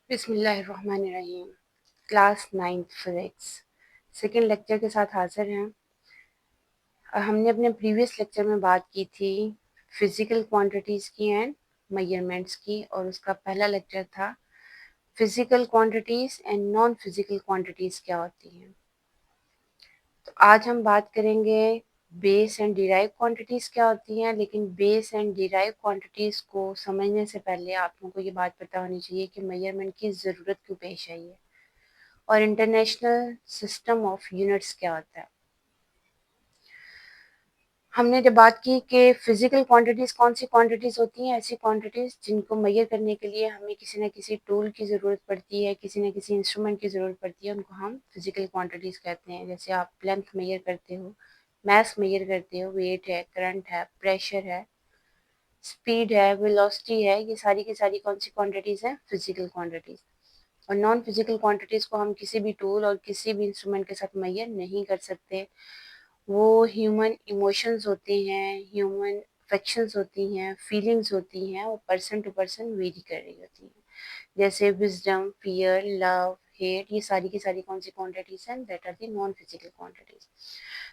बिस्मिल्लाहिर्रहमानिर्रहीम। Class 9th physics second lecture के साथ हाजिर हैं। हमने अपने प्रीवियस लेक्चर में बात की थी फिज़िकल क्वांटिटीज़ की एंड मेजरमेंट्स की, और उसका पहला लेक्चर था physical quantities and non physical quantities क्या होती हैं। तो आज हम बात करेंगे बेस एंड डिराइव क्वांटिटीज़ क्या होती हैं। लेकिन बेस एंड डिराइव क्वांटिटीज़ को समझने से पहले आप लोगों को ये बात पता होनी चाहिए कि मेजरमेंट की ज़रूरत क्यों पेश आई है और इंटरनेशनल सिस्टम ऑफ यूनिट्स क्या होता है। हमने जब बात की कि फिजिकल क्वांटिटीज़ कौन सी क्वांटिटीज़ होती हैं, ऐसी क्वांटिटीज़ जिनको मेजर करने के लिए हमें किसी न किसी टूल की ज़रूरत पड़ती है, किसी न किसी इंस्ट्रूमेंट की ज़रूरत पड़ती है, उनको हम फिजिकल क्वांटिटीज़ कहते हैं। जैसे आप लेंथ मेजर करते हो, मास मेजर करते हो, वेट है, करंट है, प्रेशर है, स्पीड है, वेलोसिटी है, ये सारी की सारी कौन सी क्वांटिटीज़ हैं, फिजिकल क्वांटिटीज़। और नॉन फिजिकल क्वांटिटीज़ को हम किसी भी टूल और किसी भी इंस्ट्रूमेंट के साथ मेजर नहीं कर सकते। वो ह्यूमन इमोशंस होते हैं, ह्यूमन अफेक्शंस होती हैं, फीलिंग्स होती हैं, वो पर्सन टू पर्सन वेरी कर रही होती हैं। जैसे विजडम, फियर, लव, हेट, ये सारी की सारी कौन सी क्वांटिटीज़ हैं, that are the non physical quantities.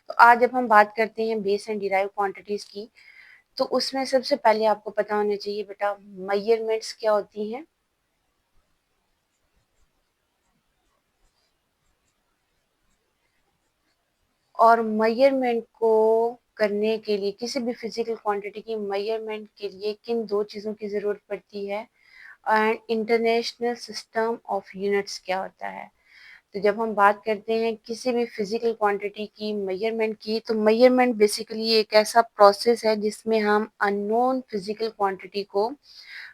तो आज जब हम बात करते हैं बेस एंड डिराइव क्वांटिटीज़ की, तो उसमें सबसे पहले आपको पता होना चाहिए बेटा मेजरमेंट्स क्या होती हैं। और मेजरमेंट को करने के लिए किसी भी फिजिकल क्वांटिटी की मेजरमेंट के लिए किन दो चीज़ों की ज़रूरत पड़ती है, and international system of units क्या होता है। तो जब हम बात करते हैं किसी भी फिजिकल क्वांटिटी की मेजरमेंट की, तो मेजरमेंट बेसिकली एक ऐसा प्रोसेस है जिसमें हम अननोन फिजिकल क्वांटिटी को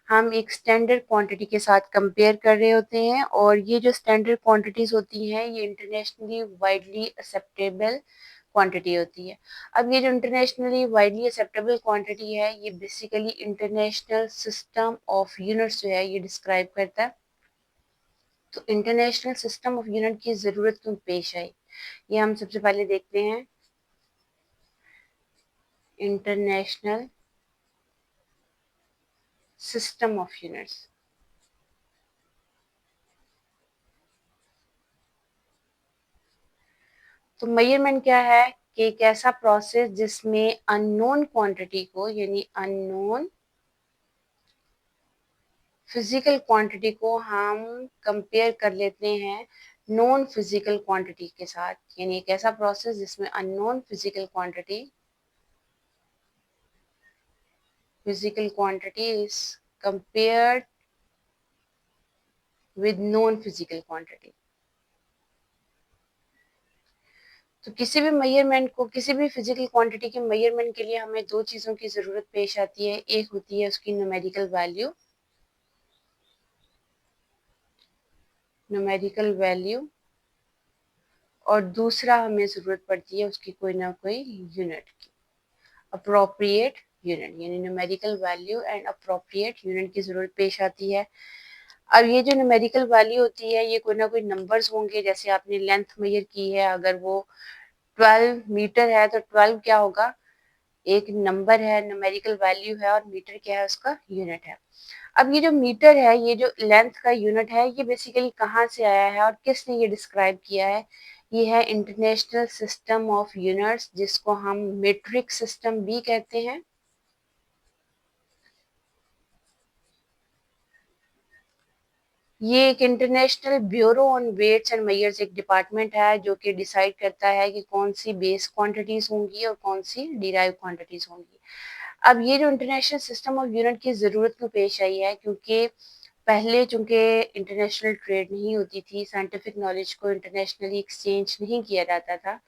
हम एक स्टैंडर्ड क्वांटिटी के साथ कंपेयर कर रहे होते हैं, और ये जो स्टैंडर्ड क्वांटिटीज होती हैं ये इंटरनेशनली वाइडली एक्सेप्टेबल क्वांटिटी होती है। अब ये जो इंटरनेशनली वाइडली एक्सेप्टेबल क्वांटिटी है, ये basically international system of units जो है ये डिस्क्राइब करता है। तो इंटरनेशनल सिस्टम ऑफ यूनिट की ज़रूरत क्यों पेश आई, ये हम सबसे पहले देखते हैं। इंटरनेशनल सिस्टम ऑफ यूनिट्स, तो मेजरमेंट क्या है कि एक ऐसा प्रोसेस जिसमें अननोन क्वांटिटी को, यानी अननोन फिजिकल क्वांटिटी को हम कंपेयर कर लेते हैं नॉन फिजिकल क्वांटिटी के साथ। यानी एक ऐसा प्रोसेस जिसमें unknown physical quantity is compared with non physical quantity. तो किसी भी मेजरमेंट को, किसी भी फिजिकल क्वांटिटी के मेजरमेंट के लिए हमें दो चीज़ों की ज़रूरत पेश आती है। एक होती है उसकी न्यूमेरिकल वैल्यू, और दूसरा हमें ज़रूरत पड़ती है उसकी कोई ना कोई यूनिट की, अप्रोप्रिएट यूनिट, यानी numerical value and appropriate unit की ज़रूरत पेश आती है। अब ये जो न्यूमेरिकल वैल्यू होती है ये कोई ना कोई नंबर्स होंगे। जैसे आपने लेंथ मेजर की है, अगर वो 12 मीटर है तो 12 क्या होगा, एक नंबर है, न्यूमेरिकल वैल्यू है, और मीटर क्या है, उसका यूनिट है। अब ये जो मीटर है, ये जो लेंथ का यूनिट है, ये बेसिकली कहाँ से आया है और किसने ये डिस्क्राइब किया है, ये है इंटरनेशनल सिस्टम ऑफ यूनिट्स, जिसको हम मीट्रिक सिस्टम भी कहते हैं। ये एक international bureau on weights and measures एक डिपार्टमेंट है जो कि डिसाइड करता है कि कौन सी बेस क्वांटिटीज होंगी और कौन सी डिराइव क्वांटिटीज होंगी। अब ये जो इंटरनेशनल सिस्टम ऑफ यूनिट की ज़रूरत क्यों पेश आई है, क्योंकि पहले चूंकि इंटरनेशनल ट्रेड नहीं होती थी, साइंटिफिक नॉलेज को इंटरनेशनली एक्सचेंज नहीं किया जाता था,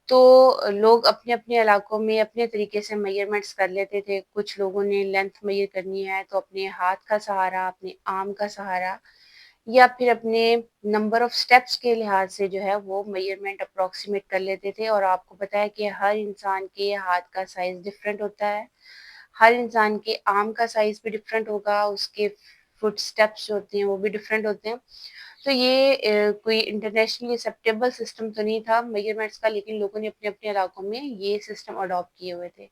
तो लोग अपने अपने इलाकों में अपने तरीके से मेजरमेंट्स कर लेते थे। कुछ लोगों ने लेंथ मेजर करनी है तो अपने हाथ का सहारा, अपने आर्म का सहारा, या फिर अपने नंबर ऑफ स्टेप्स के लिहाज से जो है वो मेजरमेंट अप्रोक्सीमेट कर लेते थे। और आपको पता है कि हर इंसान के हाथ का साइज डिफरेंट होता है, हर इंसान के आर्म का साइज भी डिफरेंट होगा, उसके फुट स्टेप्स जो होते हैं वो भी डिफरेंट होते हैं। तो ये कोई इंटरनेशनली एक्सेप्टेबल सिस्टम तो नहीं था मेजरमेंट्स का, लेकिन लोगों ने अपने-अपने इलाकों में ये सिस्टम अडॉप्ट किए हुए थे।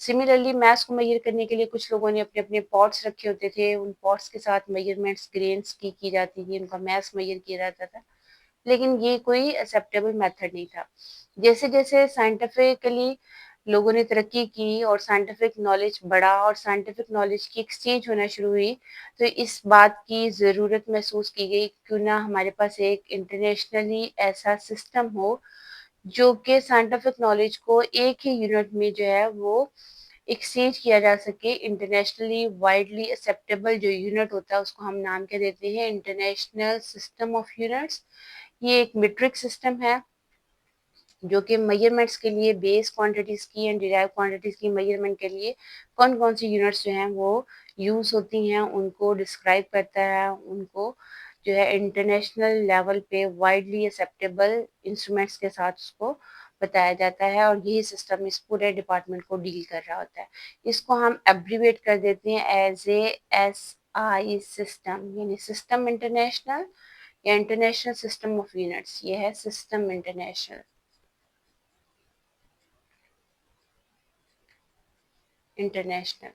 सिमिलरली मास को मेजर करने के लिए कुछ लोगों ने अपने-अपने पॉट्स रखे होते थे, उन पॉट्स के साथ मेजरमेंट्स ग्रेन्स की जाती थी, उनका मास मेजर किया जाता था। लेकिन ये कोई एक्सेप्टेबल मेथड नहीं था। जैसे-जैसे साइंटिफिकली लोगों ने तरक्की की और साइंटिफिक नॉलेज बढ़ा और साइंटिफिक नॉलेज की एक्सचेंज होना शुरू हुई, तो इस बात की ज़रूरत महसूस की गई क्यों ना हमारे पास एक इंटरनेशनली ऐसा सिस्टम हो, जो कि साइंटिफिक नॉलेज को एक ही यूनिट में जो है वो एक्सचेंज किया जा सके। इंटरनेशनली वाइडली एक्सेप्टेबल जो यूनिट होता है उसको हम नाम क्या देते हैं, इंटरनेशनल सिस्टम ऑफ यूनिट्स। ये एक मीट्रिक सिस्टम है जो कि मेजरमेंट्स के लिए बेस क्वांटिटीज़ की एंड डिराइव क्वांटिटीज़ की मेजरमेंट के लिए कौन-कौन सी यूनिट्स जो हैं वो यूज़ होती हैं, उनको डिस्क्राइब करता है, उनको जो है इंटरनेशनल लेवल पे वाइडली एक्सेप्टेबल इंस्ट्रूमेंट्स के साथ उसको बताया जाता है और यही सिस्टम इस पूरे डिपार्टमेंट को डील कर रहा होता है। इसको हम एब्रिविएट कर देते हैं एज़ ए एसआई सिस्टम, यानी सिस्टम इंटरनेशनल या इंटरनेशनल सिस्टम ऑफ यूनिट्स, ये है सिस्टम इंटरनेशनल। इंटरनेशनल।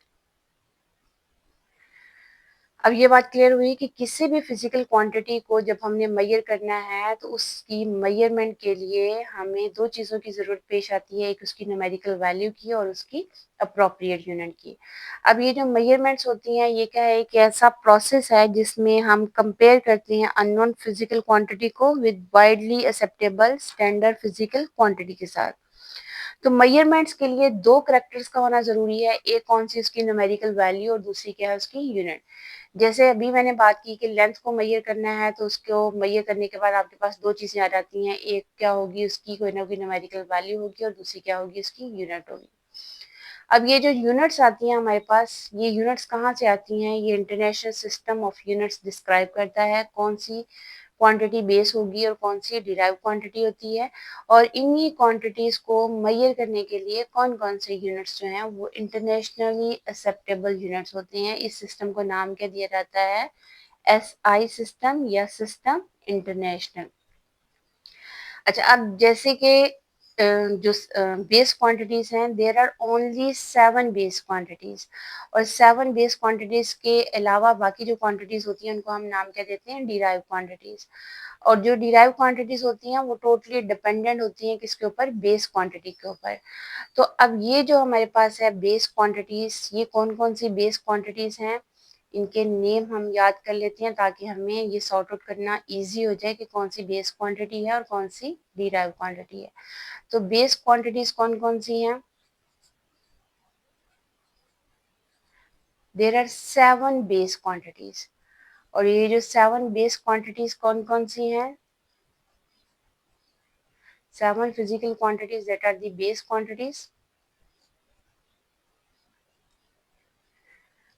अब ये बात क्लियर हुई कि किसी भी फिजिकल क्वांटिटी को जब हमने मेजर करना है तो उसकी मेजरमेंट के लिए हमें 2 चीज़ों की ज़रूरत पेश आती है, एक उसकी न्यूमेरिकल वैल्यू की और उसकी एप्रोप्रिएट यूनिट की। अब ये जो मेजरमेंट्स होती हैं ये क्या है, एक ऐसा प्रोसेस है जिसमें हम कंपेयर करते हैं अननोन फिजिकल क्वांटिटी को with widely acceptable standard physical quantity के साथ। तो मेजरमेंट्स के लिए 2 कैरेक्टर्स का होना ज़रूरी है, एक कौन-सी उसकी न्यूमेरिकल वैल्यू और दूसरी क्या है उसकी यूनिट। जैसे अभी मैंने बात की कि लेंथ को मेजर करना है तो उसको मेजर करने के बाद आपके पास 2 चीज़ें आ जाती हैं, एक क्या होगी उसकी कोई ना कोई न्यूमेरिकल वैल्यू होगी और दूसरी क्या होगी उसकी यूनिट होगी। अब ये जो यूनिट्स आती हैं हमारे पास, ये यूनिट्स कहाँ से आती हैं? ये international system of units describe करता है कौन-सी क्वांटिटी बेस होगी और कौन-सी डिराइव क्वांटिटी होती है और इन्हीं क्वांटिटीज़ को मेजर करने के लिए कौन-कौन से यूनिट्स जो हैं वो इंटरनेशनली एक्सेप्टेबल यूनिट्स होते हैं। इस सिस्टम को नाम क्या दिया जाता है? एसआई सिस्टम या सिस्टम इंटरनेशनल। अच्छा, अब जैसे कि जो बेस क्वांटिटीज़ हैं, there are only 7 base quantities और 7 बेस क्वांटिटीज़ के अलावा बाकी जो क्वांटिटीज़ होती हैं, उनको हम नाम क्या देते हैं? Derive quantities. और जो डिराइव क्वांटिटीज़ होती हैं, वो टोटली डिपेंडेंट होती हैं किसके ऊपर? बेस क्वांटिटी के ऊपर। तो अब ये जो हमारे पास है बेस क्वांटिटीज़, ये कौन-कौन सी बेस क्वांटिटीज़ हैं? इनके नेम हम याद कर लेते हैं ताकि हमें ये सॉर्ट आउट करना ईज़ी हो जाए कि कौन-सी बेस क्वांटिटी है और कौन-सी डिराइव क्वांटिटी है। तो बेस क्वांटिटीज़ कौन-कौन सी हैं? देयर आर 7 बेस क्वांटिटीज़ और ये जो 7 बेस क्वांटिटीज़ कौन-कौन सी हैं? 7 physical quantities that are the base quantities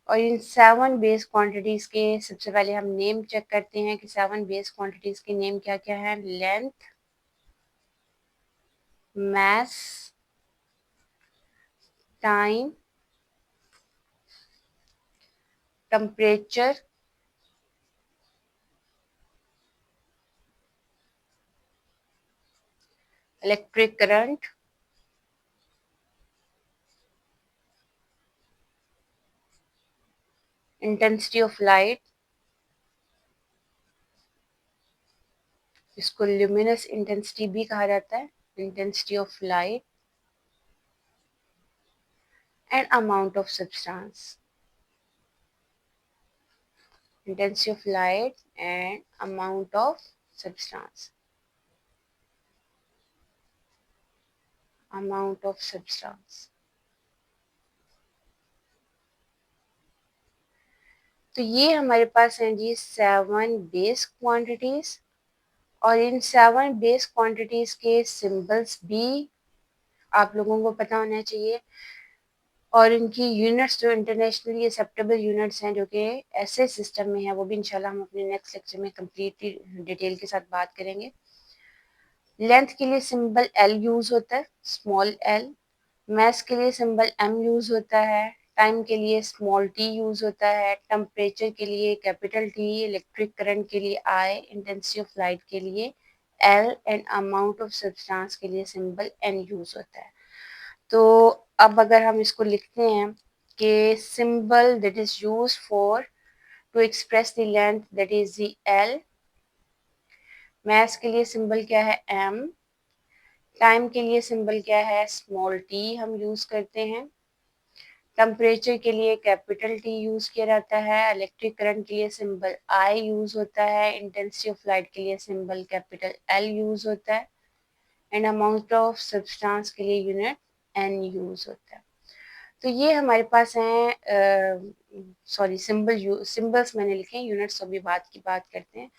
और इन 7 बेस क्वांटिटीज़ के सबसे पहले हम नेम चेक करते हैं कि 7 बेस क्वांटिटीज़ के नेम क्या-क्या हैं? Length, mass, time, temperature, electric current, intensity of light, इसको ल्यूमिनस इंटेंसिटी भी कहा जाता है, intensity of light and amount of substance, intensity of light and amount of substance, amount of substance। तो ये हमारे पास हैं जी 7 बेस क्वांटिटीज और इन 7 बेस क्वांटिटीज के सिंबल्स भी आप लोगों को पता होना चाहिए और इनकी यूनिट्स जो इंटरनेशनली एक्सेप्टेबल यूनिट्स हैं जो कि ऐसे सिस्टम में है वो भी इंशाल्लाह हम अपने नेक्स्ट लेक्चर में कंप्लीटली डिटेल के साथ बात करेंगे। लेंथ के लिए सिंबल एल यूज होता है, स्मॉल एल। मास के लिए सिंबल एम यूज होता है, टाइम के लिए स्मॉल टी यूज होता है, टेम्परेचर के लिए कैपिटल टी, इलेक्ट्रिक करंट के लिए आई, इंटेंसिटी ऑफ लाइट के लिए L and amount of substance के लिए सिंबल एन यूज होता है। तो अब अगर हम इसको लिखते हैं कि symbol that is use for to express the length that is the L, mass के लिए सिंबल क्या है एम, टाइम के लिए सिंबल क्या है स्मॉल टी हम यूज करते हैं, टेम्परेचर के लिए कैपिटल टी यूज किया जाता है, इलेक्ट्रिक करंट के लिए सिंबल आई यूज होता है, इंटेंसिटी ऑफ लाइट के लिए सिंबल कैपिटल एल यूज होता है एंड अमाउंट ऑफ सब्सटेंस के लिए यूनिट एन यूज होता है। तो ये हमारे पास हैं, सॉरी सिंबल्स मैंने लिखे हैं, यूनिट्स अभी की बात करते हैं।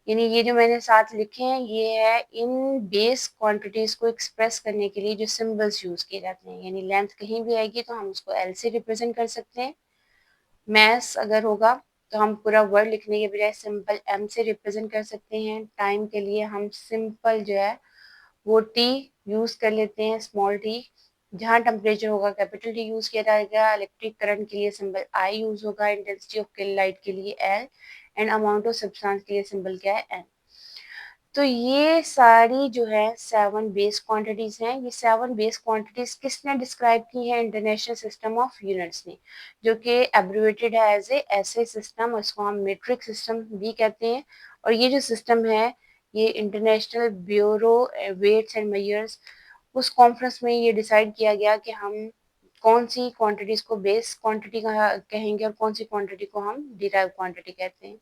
यानी ये जो मैंने साथ लिखे हैं ये है इन बेस क्वांटिटीज को एक्सप्रेस करने के लिए जो सिंबल्स यूज किए जाते हैं। यानी लेंथ कहीं भी आएगी तो हम उसको एल से रिप्रेजेंट कर सकते हैं, मैस अगर होगा तो हम पूरा वर्ड लिखने के बजाय सिंपल एम से रिप्रेजेंट कर सकते हैं, टाइम के लिए हम सिंपल जो है वो टी यूज कर लेते हैं स्मॉल टी, जहाँ टेम्परेचर होगा कैपिटल टी यूज किया जाएगा, इलेक्ट्रिक करंट के लिए सिंबल आई यूज होगा, इंटेंसिटी ऑफ लाइट के लिए L and amount of substance के लिए सिंबल क्या है एन। तो ये सारी जो है 7 बेस क्वांटिटीज हैं। ये 7 बेस क्वांटिटीज किसने डिस्क्राइब की है? इंटरनेशनल सिस्टम ऑफ यूनिट्स ने, जो कि एब्रिवेटेड है एज ए एसए सिस्टम, और इसको हम मीट्रिक सिस्टम भी कहते हैं। और ये जो सिस्टम है ये international bureau weights and measures, उस कॉन्फ्रेंस में ये डिसाइड किया गया कि हम कौन सी क्वांटिटीज को बेस क्वांटिटी कहेंगे और कौन सी क्वांटिटी को हम डिराइव क्वांटिटी कहते हैं।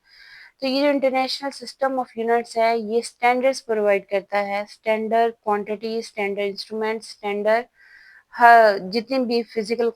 तो ये जो इंटरनेशनल सिस्टम ऑफ यूनिट्स है ये स्टैंडर्ड्स प्रोवाइड करता है, standard quantity, standard instrument, standard हर जितनी भी फिजिकल